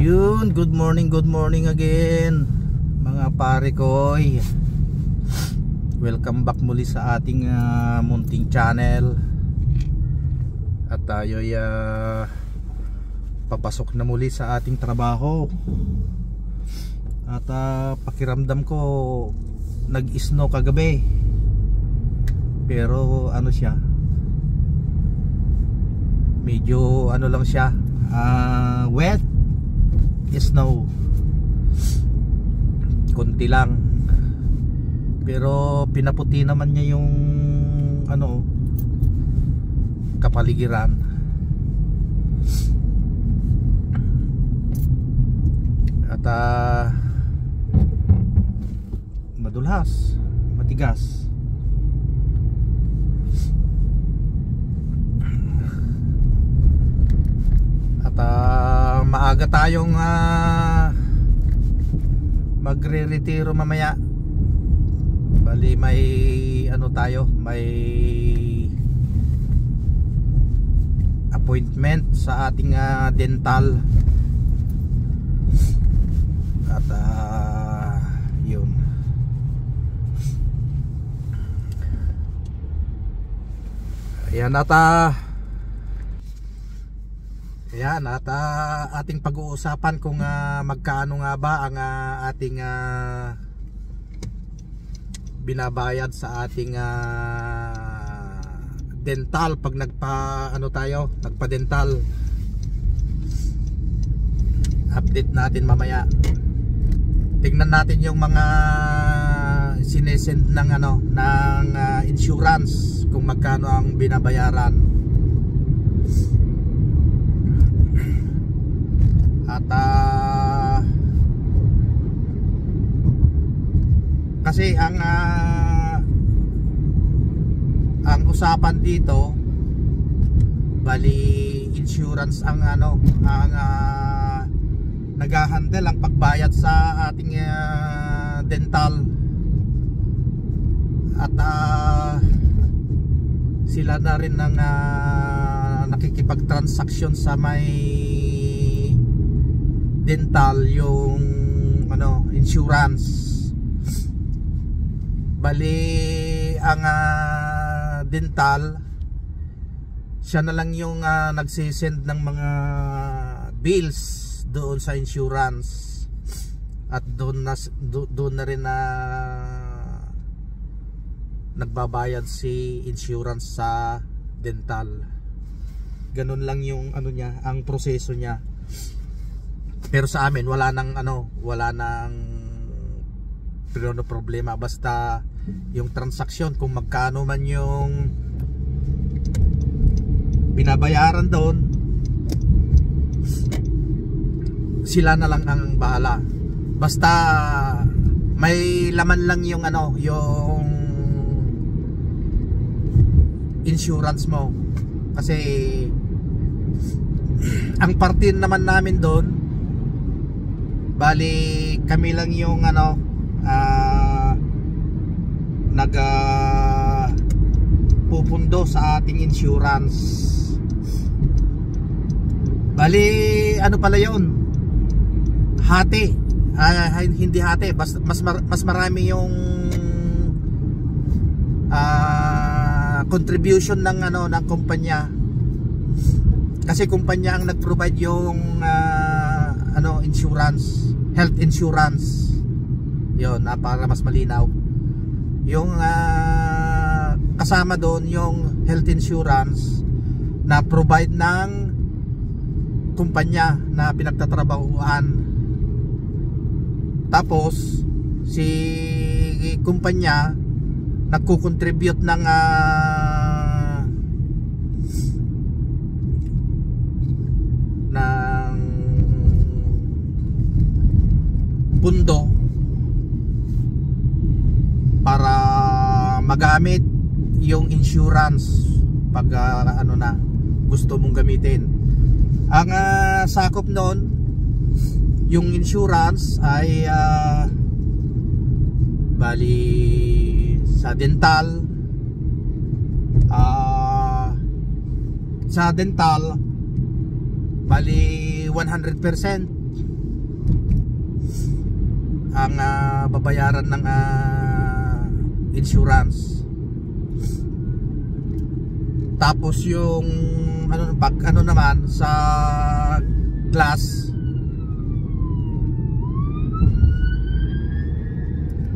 Yun, good morning again mga pare koy. Welcome back muli sa ating munting channel. At tayo ay papasok na muli sa ating trabaho. At pakiramdam ko nag-snow kagabi. Pero ano siya, medyo ano lang siya, wet snow, konti lang, pero pinaputi naman niya yung ano, kapaligiran. At madulhas, matigas. At maaga tayong magre-retiro mamaya. Bali may ano tayo, may appointment sa ating dental. At yun. Ayan at ating pag-uusapan kung magkano nga ba ang ating binabayad sa ating dental pag nagpa-dental. Update natin mamaya. Tingnan natin yung mga sinesend ng insurance kung magkano ang binabayaran. At kasi ang usapan dito, bali insurance ang nag-handle ang pagbayad sa ating dental. At sila na rin ang nakikipagtransaksyon sa may dental, yung insurance. Bali ang dental, siya na lang yung nagsisend ng mga bills doon sa insurance. At doon na rin nagbabayad si insurance sa dental. Ganun lang yung niya, ang proseso niya. Pero sa amin wala nang problema, basta yung transaksyon, kung magkano man yung binabayaran doon, sila na lang ang bahala. Basta may laman lang yung yung insurance mo. Kasi ang parte naman namin doon, bali kami lang yung pupundo sa ating insurance. Bali pala yun, hati, hindi hati, mas marami yung contribution ng ng kumpanya. Kasi kumpanya ang nag-provide yung insurance, health insurance. Yun, para mas malinaw. Yung kasama doon yung health insurance na provide ng kumpanya na pinagtatrabahuan. Tapos si kumpanya nagko-contribute ng pundo para magamit yung insurance pag gusto mong gamitin. Ang sakop noon, yung insurance ay bali sa dental, bali 100%. ang babayaran ng insurance. Tapos yung pag naman sa glass,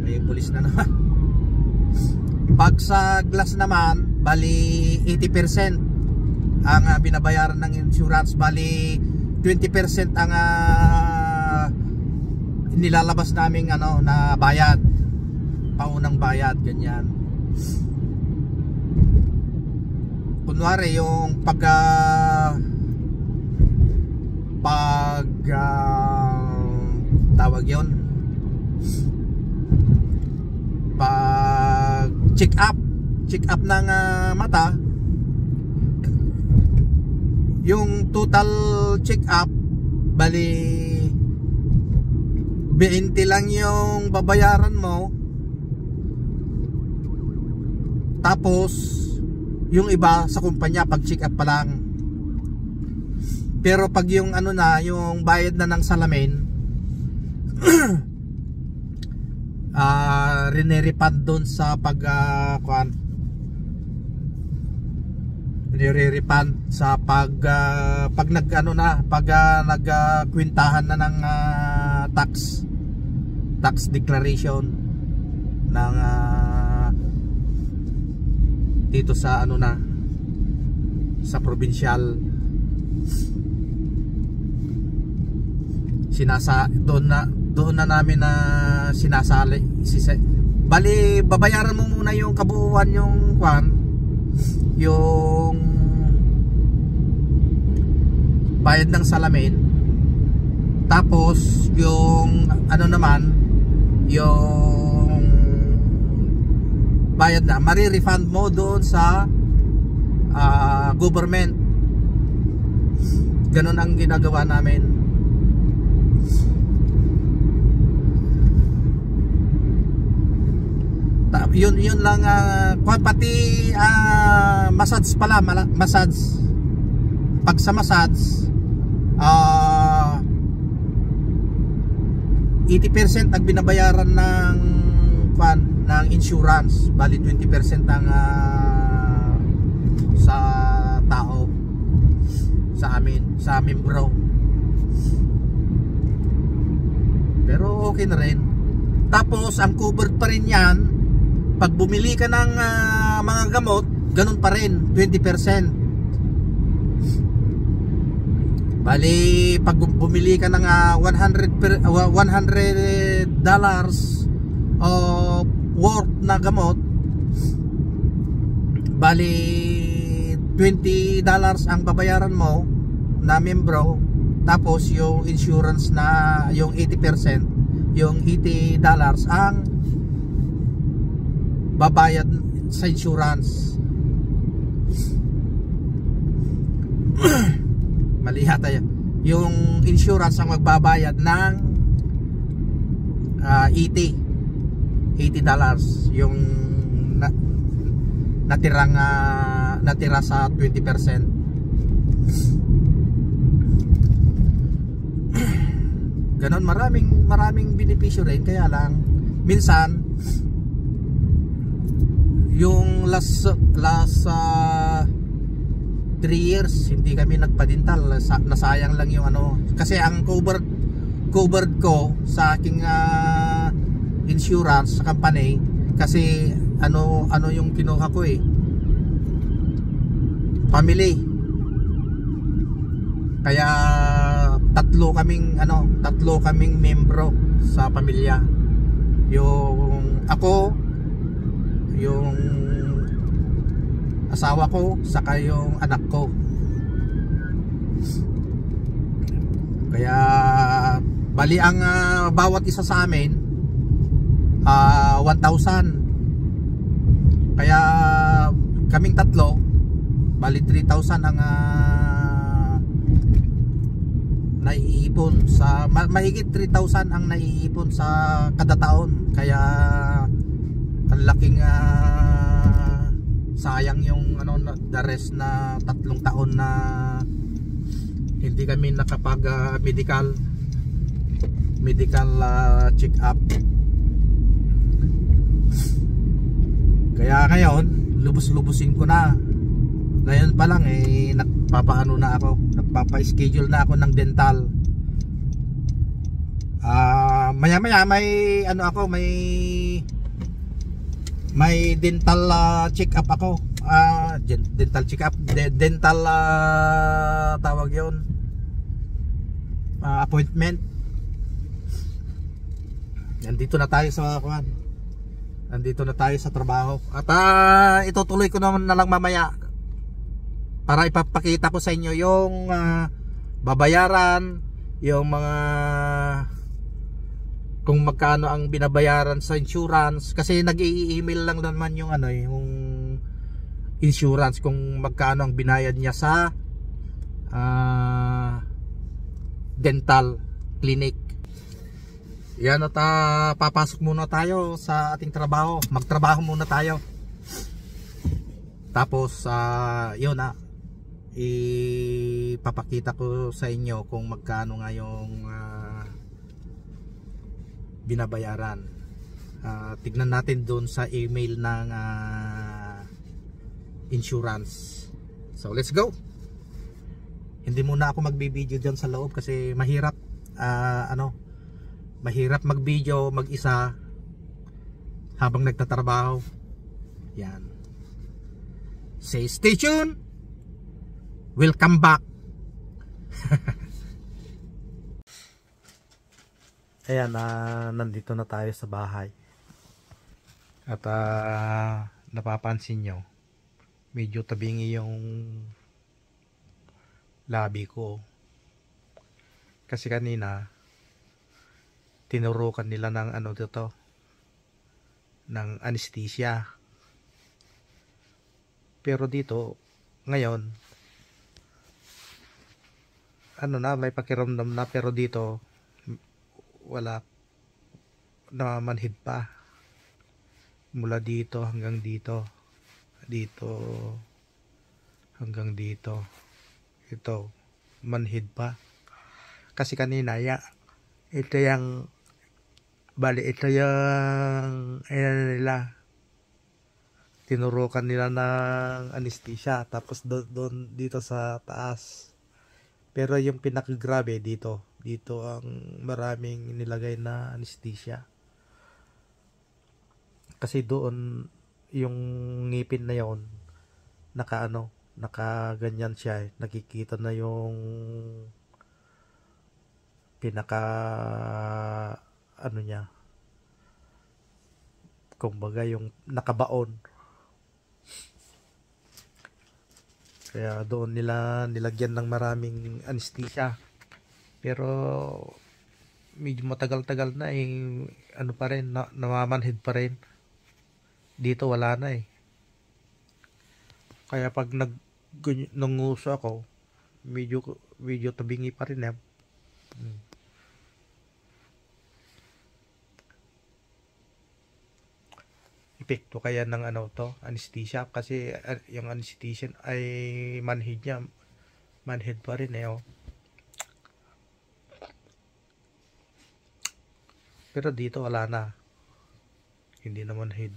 may pulis na naman. Pag sa glass naman, bali 80% ang binabayaran ng insurance, bali 20% ang nilalabas naming na bayad, paunang bayad, ganyan. Kunwari yung tawag yun, pag check up ng mata, yung total check up, bali 20 lang yung babayaran mo. Tapos yung iba sa kumpanya pag check up pa lang. Pero pag yung yung bayad na ng salamin, rinirepand doon sa nire-refund sa pag nagkwintahan na ng tax declaration ng dito sa sa provincial. Doon na namin na sinasali. Bali babayaran mo muna yung kabuuan, yung yung bayad ng salamin. Tapos yung naman, yung bayad na mari-refund mo doon sa government. Ganun ang ginagawa namin. Yun lang. Pati massage pala, massage. Pag sa massage, 80% ang binabayaran ng insurance, bali 20% ang sa tao, sa amin bro. Pero okay na rin. Tapos ang covered pa rin yan pag bumili ka ng mga gamot, ganun pa rin, 20%. Bali pag bumili ka ng $100 worth na gamot, bali $20 ang babayaran mo na membro. Tapos yung insurance na yung 80%, yung $80 ang babayad sa insurance. Mali yata yan. Yung insurance ang magbabayad ng $80 yung natira sa 20%. Ganon, maraming benepisyo rin. Kaya lang minsan yung last 3 years hindi kami nagpadintal. Nasayang lang yung kasi ang covered ko sa aking insurance sa company, kasi yung kinuha ko family. Kaya tatlo kaming membro sa pamilya. Yung ako, yung asawa ko, saka yung anak ko. Kaya bali ang bawat isa sa amin 1,000. Kaya kaming tatlo, bali 3,000 ang naiipon sa mahigit 3,000 ang naiipon sa kada taon. Kaya ang laking sayang yung the rest na 3 taon na hindi kami nakapag medical. medical check up. Kaya ngayon lubos-lubusin ko na. Ngayon pa lang nagpapaano na ako, nagpapa-schedule na ako ng dental. Maya-maya may may dental check up ako. Dental check up, dental tawag 'yon. Appointment. Nandito na tayo sa kuan. Nandito na tayo sa trabaho. At itutuloy ko naman na lang mamaya para ipapakita ko sa inyo yung babayaran, yung mga kung magkano ang binabayaran sa insurance, kasi nag-i-email lang naman yung yung insurance kung magkano ang binayad niya sa dental clinic. Yan, at papasok muna tayo sa ating trabaho. Magtrabaho muna tayo. Tapos yun ipapakita ko sa inyo kung magkano nga yung binabayaran. Tignan natin doon sa email ng insurance. So let's go. Hindi muna ako magbibideo dyan sa loob kasi mahirap mahirap mag-video mag-isa habang nagtatrabaho. Yan. Say stay tuned. We'll come back. Ayan, nandito na tayo sa bahay. At napapansin nyo, medyo tabingi yung labi ko. Kasi kanina tinurukan nila ng ng anesthesia. Pero dito ngayon may pakiramdam na, pero dito wala, namamanhid pa mula dito hanggang dito, hanggang dito. Ito manhid pa kasi kanina ito yung nila, tinurukan nila ng anesthesia, tapos doon dito sa taas. Pero yung pinakagrabe dito ang maraming nilagay na anesthesia. Kasi doon yung ngipin na yon nakaganyan siya, nakikita na yung pinaka niya, kumbaga yung nakabaon. Kaya doon nila nilagyan ng maraming anesthesia. Pero medyo matagal-tagal na pa rin, namamanhid pa rin. Dito wala na Kaya pag nanguso ako, medyo tabingi pa rin Epekto kaya ng anesthesia, kasi yung anesthesia ay manhid pa rin Pero dito wala na, hindi na manhid.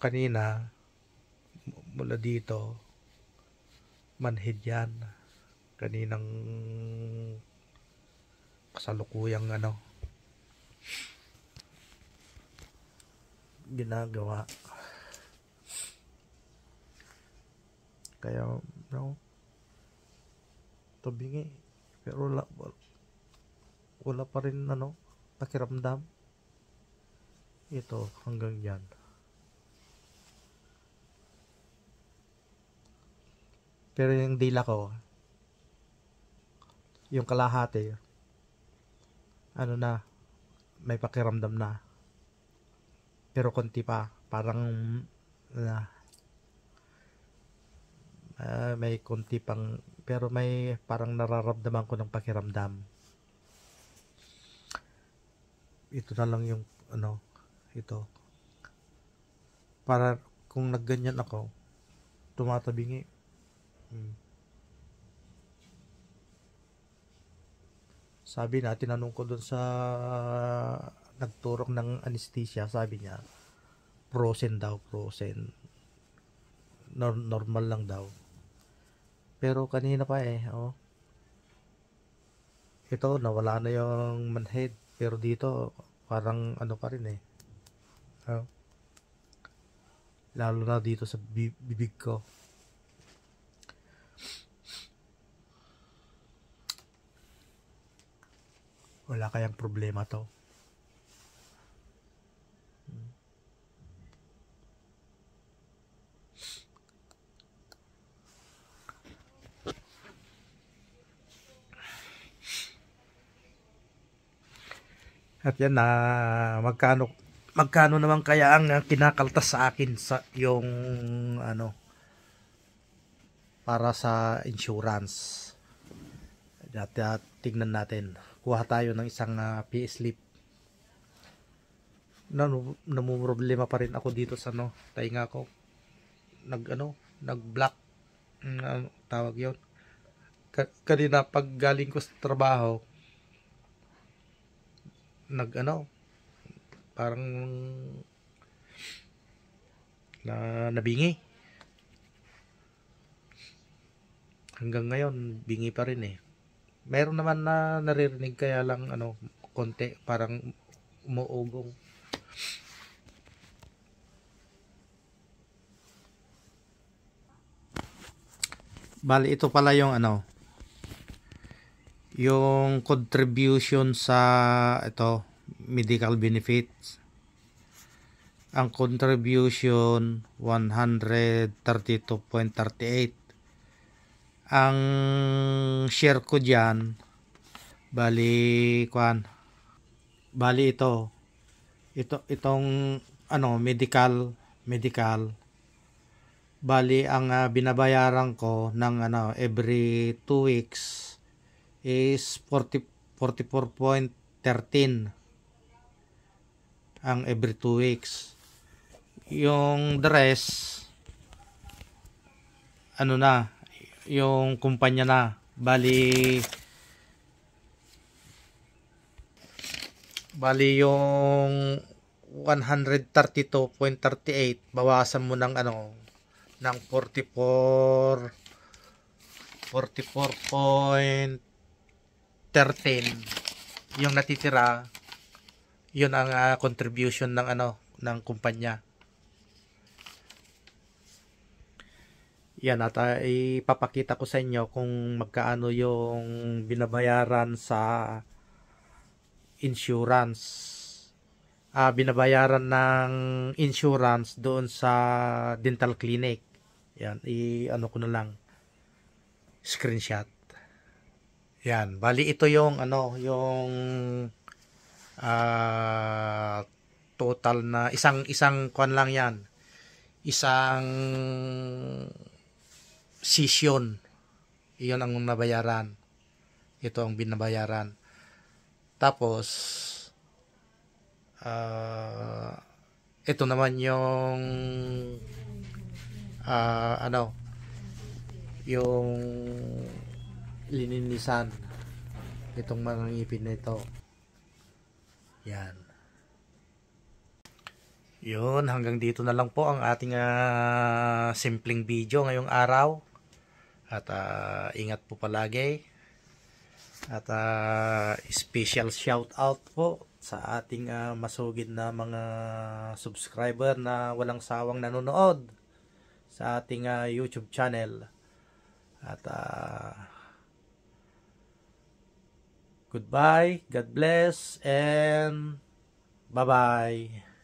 Kanina mula dito manhid yan, kaninang kasalukuyang ginagawa. Kaya tabingi, pero wala pa rin pakiramdam. Ito hanggang yan. Pero yung dila ko, yung kalahati, may pakiramdam na. Pero konti pa, parang may konti pang, pero may parang nararamdaman ko ng pakiramdam. Ito na lang yung ito. Para kung nagganyan ako, tumatabingi. Sabi na, tinanong ko dun sa nagturok ng anesthesia, sabi niya, frozen daw, frozen. Normal lang daw. Pero kanina pa oh. Ito, nawala na yung manhead. Pero dito, parang ano pa rin oh. Lalo na dito sa bibig ko. Wala kayang problema to. At yan na magkano naman kaya ang kinakaltas sa akin sa yung ano para sa insurance. At tingnan natin. Kuha tayo ng isang PS Slip. Namumroblema pa rin ako dito sa tainga ko. Nag-block tawag 'yon. Kanina pag galing ko sa trabaho, parang nabingi. Hanggang ngayon bingi pa rin Meron naman na naririnig, kaya lang konti, parang umuugong. Bali ito pala yung yung contribution sa medical benefits. Ang contribution 132.38. Ang share ko diyan bali itong medical bali ang binabayaran ko ng every 2 weeks is 44.13 ang every 2 weeks. Yung the rest yung kumpanya na, bali yung 132.38 bawasan mo ng 44.13, yung natitira yun ang contribution ng kumpanya. Yan, at ipapakita ko sa inyo kung magkaano yung binabayaran sa insurance. Binabayaran ng insurance doon sa dental clinic. Yan, ko na lang screenshot. Yan, bali ito yung yung total na isang kuan lang yan. Isang session, iyon ang nabayaran. Ito ang binabayaran. Tapos ito naman yung yung lininisan itong mga ngipin na ito. Yan. Yun, hanggang dito na lang po ang ating simpleng video ngayong araw. At ingat po palagi. At special shout out po sa ating masugid na mga subscriber na walang sawang nanonood sa ating YouTube channel. At goodbye, God bless, and bye-bye.